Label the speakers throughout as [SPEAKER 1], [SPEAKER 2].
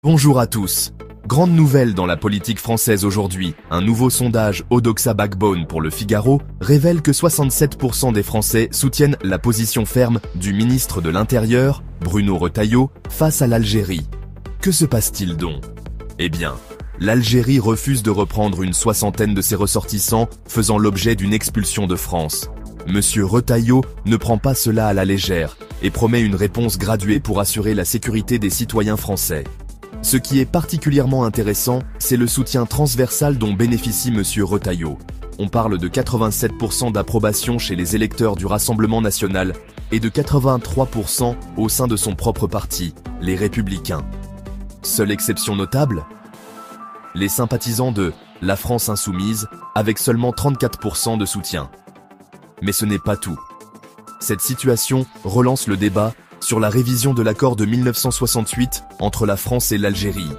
[SPEAKER 1] Bonjour à tous. Grande nouvelle dans la politique française aujourd'hui. Un nouveau sondage Odoxa Backbone pour le Figaro révèle que 67% des Français soutiennent la position ferme du ministre de l'Intérieur, Bruno Retailleau, face à l'Algérie. Que se passe-t-il donc? Eh bien, l'Algérie refuse de reprendre une soixantaine de ses ressortissants faisant l'objet d'une expulsion de France. Monsieur Retailleau ne prend pas cela à la légère et promet une réponse graduée pour assurer la sécurité des citoyens français. Ce qui est particulièrement intéressant, c'est le soutien transversal dont bénéficie Monsieur Retailleau. On parle de 87% d'approbation chez les électeurs du Rassemblement national et de 83% au sein de son propre parti, les Républicains. Seule exception notable, les sympathisants de la France insoumise, avec seulement 34% de soutien. Mais ce n'est pas tout. Cette situation relance le débat sur la révision de l'accord de 1968 entre la France et l'Algérie.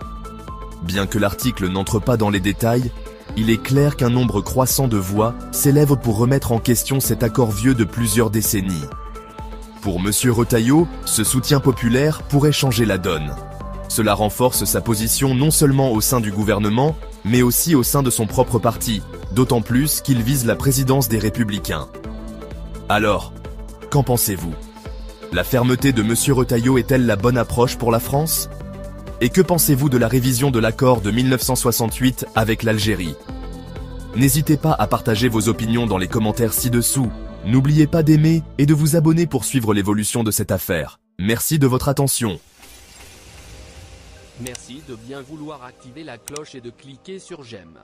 [SPEAKER 1] Bien que l'article n'entre pas dans les détails, il est clair qu'un nombre croissant de voix s'élève pour remettre en question cet accord vieux de plusieurs décennies. Pour Monsieur Retailleau, ce soutien populaire pourrait changer la donne. Cela renforce sa position non seulement au sein du gouvernement, mais aussi au sein de son propre parti, d'autant plus qu'il vise la présidence des Républicains. Alors, qu'en pensez-vous ? La fermeté de Monsieur Retailleau est-elle la bonne approche pour la France? Et que pensez-vous de la révision de l'accord de 1968 avec l'Algérie? N'hésitez pas à partager vos opinions dans les commentaires ci-dessous. N'oubliez pas d'aimer et de vous abonner pour suivre l'évolution de cette affaire. Merci de votre attention.
[SPEAKER 2] Merci de bien vouloir activer la cloche et de cliquer sur j'aime.